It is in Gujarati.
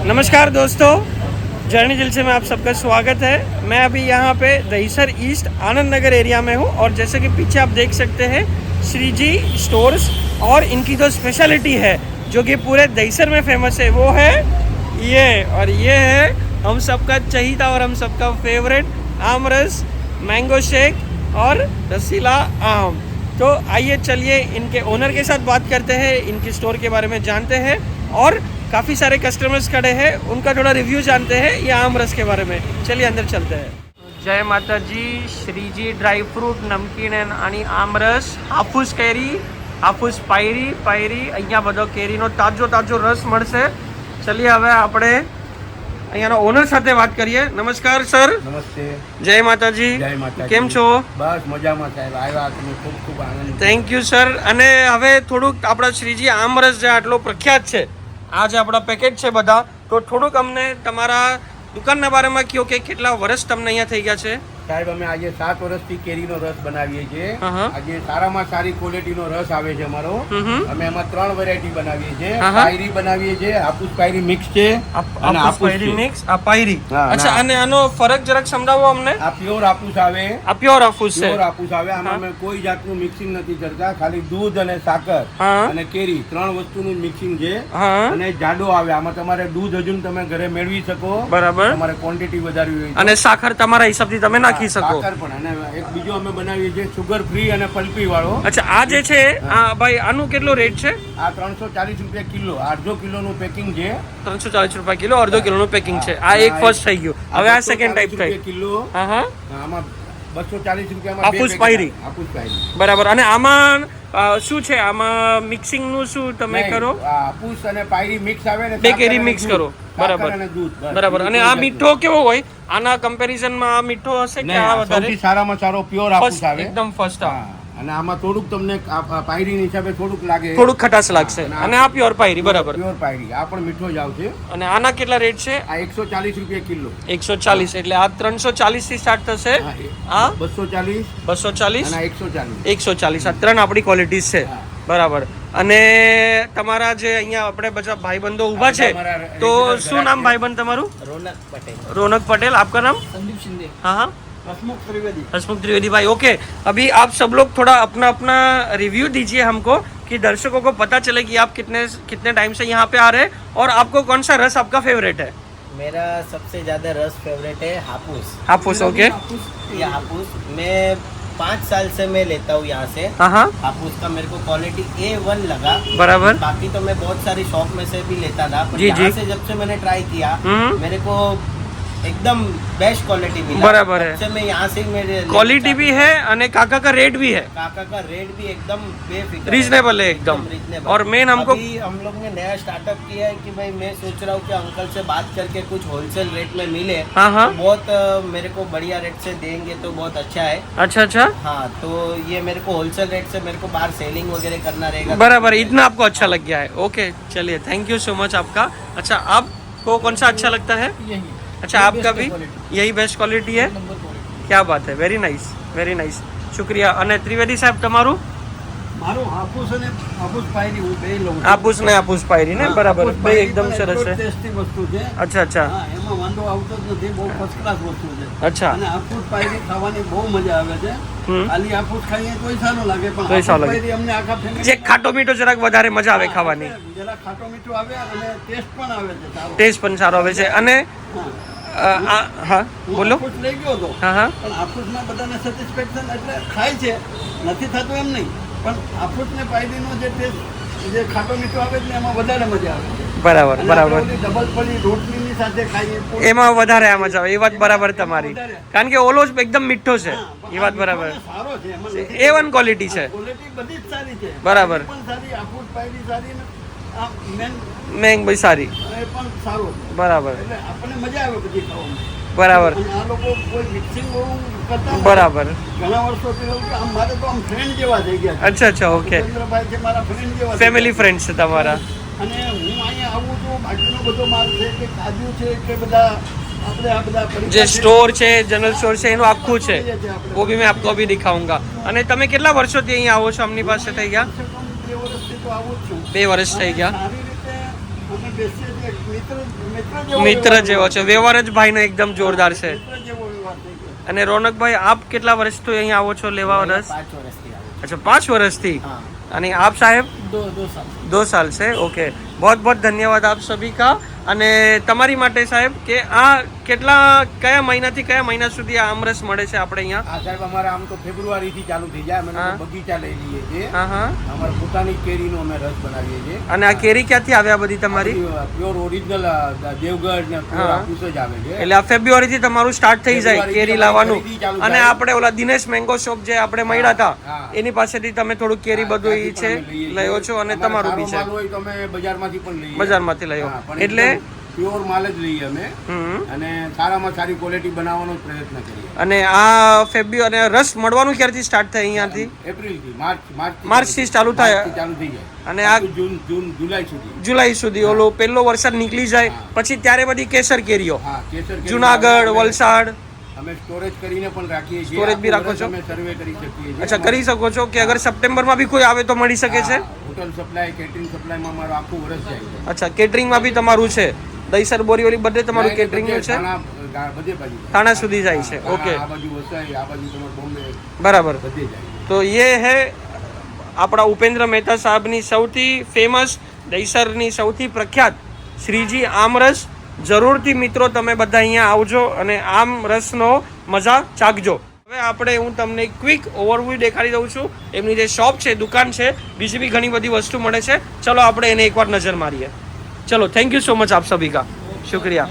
नमस्कार दोस्तों, जर्नी जलसे में आप सबका स्वागत है। मैं अभी यहाँ पे दहीसर ईस्ट आनंद नगर एरिया में हूँ और जैसे कि पीछे आप देख सकते हैं श्री जी स्टोर्स, और इनकी जो स्पेशलिटी है जो कि पूरे दहीसर में फेमस है वो है ये, और ये है हम सबका चहीता और हम सबका फेवरेट आम रस, मैंगो शेक और रसीला आम। तो आइए चलिए इनके ओनर के साथ बात करते हैं, इनके स्टोर के बारे में जानते हैं और काफ़ी सारे कस्टमर्स खड़े हैं, उनका थोड़ा रिव्यू जानते हैं ये आम रस के बारे में। चलिए अंदर चलते हैं। जय माता जी, श्रीजी ड्राई फ्रूट, नमकीन आणि आमरस, हाफूस કેરી, હાફૂસ પાયરી અહીંયા બધો કેરીનો તાજો રસ મળશે। ચલીએ હવે આપણે અહીંયાનો ઓનર સાથે વાત કરીએ। નમસ્કાર સર। નમસ્તે, જય માતાજી। જય માતાજી। કેમ છો? બસ મજામાં સાહેબ, આવ્યા તમે ખૂબ ખૂબ આનંદ। Thank you sir. અને હવે થોડુંક આપણા શ્રીજી આમરસ જે આટલો પ્રખ્યાત છે, આ જે આપણા પેકેટ છે બધા, તો થોડુંક અમને તમારા દુકાનના બારેમાં કહો કે કેટલા વર્ષ તમને અહીંયા થઈ ગયા છે? સાહેબ અમે આજે 7 વર્ષથી કેરીનો રસ બનાવીએ છીએ। હા. આજે સારામાં સારી ક્વોલિટીનો રસ આવે છે અમારો। અમે એમાં 3 વેરાયટી બનાવીએ છીએ। હા. પાયરી બનાવીએ છીએ, હાફૂસ પાયરી મિક્સ છે અને હાફૂસ પાયરી છે। મિક્સ, આ પાયરી। હા, અચ્છા, અને આનો ફરક જરાક સમજાવો અમને। આ પ્યોર હાફૂસ આવે, આ પ્યોર હાફૂસ છે। પ્યોર હાફૂસ આવે। આમાં અમે કોઈ જાતનું મિક્સિંગ નથી કરતા, ખાલી દૂધ અને સાકર હા. અને કેરી 3 વસ્તુનું મિક્સિંગ છે। હા, અને જાડો આવે, આમાં તમારે દૂધ હજુ તમે ઘરે મેળવી શકો, બરાબર। તમારે ક્વોન્ટિટી વધારવી હોય તો। અને સાખર તમારા હિસાબથી તમે નાખી શકો। સાકર પણ, અને એક બીજો અમે બનાવીએ છીએ સુગર ફ્રી અને પલ્પી વાળો। અચ્છા, આ જે છે આ ભાઈ, આનું કેટલો રેટ છે? આ 340 રૂપિયા કિલો, અડધો કિલોનું પેકિંગ છે। 340 રૂપિયા કિલો, અડધો કિલોનું પેકિંગ છે। આ એક ફર્સ્ટ થઈ ગયું, હવે આ સેકન્ડ ટાઈપ થઈ કિલો। હા હા, આમાં 240 રૂપિયામાં હાફૂસ પાયરી। હાફૂસ પાયરી બરાબર। અને આમાં શું છે, આમાં મિક્સિંગ નું શું તમે કરો? હાફૂસ અને પાયરી મિક્સ આવે ને, બે કેરી મિક્સ કરો, બરાબર બરાબર। અને આ મીઠો કેવો હોય આના કમ્પેરિઝનમાં? આ મીઠો હશે કે આ વધારે? સૌથી સારામાં સારો પ્યોર હાફૂસ આવે, એકદમ ફર્સ્ટ। અને આમાં થોડુંક તમને પાયરીની હિસાબે થોડુંક લાગે, થોડુંક ખટાશ લાગશે। અને આ પ્યોર પાયરી, બરાબર। પ્યોર પાયરી આ પણ મીઠો જ આવશે। અને આના કેટલા રેટ છે? આ 140 રૂપિયા કિલો। 140, એટલે આ 340 થી સ્ટાર્ટ થશે, આ 240 240 અને 140। 140, આ ત્રણ આપણી ક્વોલિટીઝ છે, બરાબર। અને તમારા જે અહીંયા આપણે બધા ભાઈબંધો ઊભા છે, તો શું નામ ભાઈબંધ તમારું? રોનક પટેલ। रोनक पटेल। आपका नाम? संदीप शिंदे। हाँ हाँ, हसमुख त्रिवेदी। हसमुख त्रिवेदी भाई। ओके, अभी आप सब लोग थोड़ा अपना अपना रिव्यू दीजिए हमको, कि दर्शकों को पता चले कि आप कितने टाइम से यहाँ पे आ रहे हैं और आपको कौन सा रस आपका फेवरेट है? मेरा सबसे ज्यादा रस फेवरेट है हाफूस। हाफूस, ओके। ये हाफूस मैं 5 साल से मैं लेता हूँ यहाँ से। हाँ हाँ, हाफूस का मेरे को क्वालिटी A1 लगा। बराबर। बाकी तो मैं बहुत सारी शॉप में से भी लेता था, पर जी, यहाँ जी। से जब से मैंने ट्राई किया मेरे को एकदम बेस्ट क्वालिटी मिला। बराबर है। तब से मैं यहाँ से मेरे क्वालिटी भी है અને કાકા का रेट भी है, काका का रेट भी एकदम बेफिक्र रीजनेबल है एकदम। रीजनेबल। और मेन हमको अभी हम लोग ने नया स्टार्टअप किया है कि भाई मैं सोच रहा हूँ कि अंकल से बात करके कुछ होलसेल रेट में मिले, हाँ हाँ, तो बहुत मेरे को बढ़िया रेट से देंगे तो बहुत अच्छा है। अच्छा अच्छा, हाँ, तो ये मेरे को होलसेल रेट से मेरे को बाहर सेलिंग वगैरह करना रहेगा। बराबर। इतना आपको अच्छा लग गया है, ओके। चलिए, थैंक यू सो मच आपका। अच्छा, आपको कौन सा अच्छा लगता है? अच्छा, आपका भी यही बेस्ट क्वालिटी है? क्या बात है, वेरी नाइस, वेरी नाइस, शुक्रिया। અને ત્રિવેદી સાહેબ તમારું? મારું હાફૂસ અને હાફૂસ પાયરી હું બે લઉં છું। હાફૂસ ને હાફૂસ પાયરી ને, બરાબર। હાફૂસ બે પાયરી એકદમ પણ સરસ એટલો છે। ટેસ્ટી વસ્તુ છે। અચ્છા અચ્છા, હા, એમાં વાંધો આવતો જ નથી, બહુ ફર્સ્ટ ક્લાસ વસ્તુ છે। અચ્છા। અને હાફૂસ પાયરી ખાવાની બહુ મજા આવે છે। ખાલી હાફૂસ ખાઈએ તોય સારું લાગે, પણ તોય સારું હાફૂસ લાગે। પાયરી અમને આખા family જે ખાટો મીઠો જરાક વધારે મજા આવે ખાવાની, જરા ખાટો મીઠું આવે અને ટેસ્ટ પણ આવે છે સારો। ટેસ્ટ પણ સારો આવે છે। અને હા, હા, હું બોલો। હાફૂસ લઈ ગયો હતો, હા હા, પણ હાફૂસમાં બધાને સેટિસ્ફેક્શન એટલે ખાય છે, નથી થતું એમ નહીં, પણ હાફૂસ ને પાયરીનો જે ટેસ્ટ, જે ખાટો મીઠો આવે છે ને એમાં વધારે મજા આવે છે। બરાબર અને બરાબર, આપણે ઓલી ડબલ ફળી રોટલીની સાથે ખાઈએ તો એમાં વધારે આ મજા આવે, એ વાત બરાબર તમારી। કારણ કે ઓલો જ એકદમ મીઠો છે, હા, એ વાત બરાબર। સારો છે, એમાં નથી. A1 ક્વોલિટી છે, ક્વોલિટી બધી જ સારી છે, બરાબર। પણ સારી, હાફૂસ પાયરી સારી ને આ મેંગ ભાઈ સારી, એ પણ સારો છે, બરાબર એટલે આપણને મજા આવે બધી ખાવામાં। બરાબર અને આ લોકો કોઈ મિક્સિંગ બહુ કરતા નથી। બરાબર। ઘણા વર્ષોથી લોકો આમ મારે તો આમ ફ્રેન્ડ જેવા થઈ ગયા છે। અચ્છા અચ્છા, ઓકે। સુરેન્દ્રભાઈ છે મારા ફ્રેન્ડ જેવા, ફેમિલી ફ્રેન્ડ છે તમારા। અને હું અહીંયા આવું તો બાકીનો બધો માલ છે કે કાજુ છે કે બધા આપણે આ બધા જે સ્ટોર છે, જનરલ સ્ટોર છે, એનું આખું છે, वो भी मैं आपको अभी दिखाऊंगा। અને તમે કેટલા વર્ષોથી અહીંયા આવો છો? અમની પાસે થઈ ગયા 2 વર્ષથી તો આવું જ છું। 2 વર્ષ થઈ ગયા। સારી રીતે અમે સ્પેશિયલ મિત્ર જેવો છે, વ્યવહાર જ ભાઈનો એકદમ જોરદાર છે. મિત્ર જેવો વ્યવહાર થઈ ગયો. અને રોનકભાઈ, આપ કેટલા વર્ષથી અહીંયા આવો છો લેવા રસ? 5 વર્ષથી આવું. अच्छा 5 વર્ષથી. हाँ, અને આપ સાહેબ 2 साल. 2 साल से. ओके, बहुत बहुत धन्यवाद આપ સભી કા. અને તમારી માટે સાહેબ કે આ કયા મહિનાથી કયા મહિના સુધી આ આમરસ મળે છે આપણે અહીંયા? આ સાહેબ અમારે આમ તો ફેબ્રુઆરી થી ચાલુ થઈ જાય. અમે હા. બગીચા લઈ લઈએ છીએ. હા હા. અમારે પોતાની કેરીનો અમે રસ બનાવીએ છીએ. અને આ કેરી ક્યાંથી આવે આ બધી તમારી? પ્યોર ઓરિજિનલ દેવગઢ ને હા. હાપુસ જ આવે છે. એટલે આ ફેબ્રુઆરી થી તમારું સ્ટાર્ટ થઈ જાય ફેબ્રુઆરીથી કેરી અમારી લાવવાનું. ખરીદી ચાલુ અને થાય. આપણે ઓલા દિનેશ મેંગો શોપ જે આપણે મળ્યા હતા હા. એની પાસેથી તમે થોડું કેરી બધું ઈ છે લયો છો અને તમારું બી છે માલ હોય તો અમે બજારમાંથી પણ લઈએ. બજારમાંથી લયો. હા, પણ એટલે પ્યોર માલ જ લઈએ અમે. હમ. અને સારામાં સારી ક્વોલિટી બનાવવાનો જ પ્રયત્ન કરીએ. અને આ ફેબ્રુઆરી અને રસ મળવાનું ક્યારથી સ્ટાર્ટ થાય અહીંયાથી? એપ્રિલથી માર્ચ માર્ચથી ચાલુ થાય. ચાલુ થઈ જાય. અને આ જૂન જુલાઈ સુધી. જુલાઈ સુધી ઓલો પહેલો વરસાદ નીકળી જાય હા. પછી ત્યારે બધી કેસર કેરીઓ હા, કેસર કેરી જુનાગઢ, અમે- વલસાડ. અમે સ્ટોરેજ કરીને પણ રાખીએ છીએ. સ્ટોરેજ બી આખું રાખો વર્ષ છો? અમે સર્વે કરી શકીએ છીએ. અચ્છા, કરી શકો છો કે અગર સપ્ટેમ્બરમાં બી કોઈ આવે તો મળી શકે છે? હા, હોટલ સપ્લાય, કેટરિંગ સપ્લાયમાં અમારું આખું વર્ષ જાય છે. અચ્છા, કેટરિંગમાં બી તમારું છે? દહીસર બોરીવલી બધે તમારું કેટરિંગનું છે? બધે બાજુ થાણા સુધી જાય છે. હા, ઓકે, આ બાજુ વસાઈ, આ બાજુ તમારે બોમ્બે બરાબર. બધે જાય. તો ये है આપણા ઉપેન્દ્ર મહેતા સાહેબની સૌથી ફેમસ, દહીસરની સૌથી પ્રખ્યાત શ્રીજી આમરસ. જરૂરથી મિત્રો તમે બધા અહીંયા આવજો અને આમ રસનો મજા ચાખજો. હવે આપણે હું તમને ક્વિક ઓવરવ્યૂ દેખાડી દઉં છું. એમની જે શોપ છે, દુકાન છે, બીજી બી ઘણી બધી વસ્તુ મળે છે. ચલો આપણે એને એકવાર નજર મારીએ. ચલો, થેન્ક યુ સો મચ આપ સભી કા, શુક્રિયા.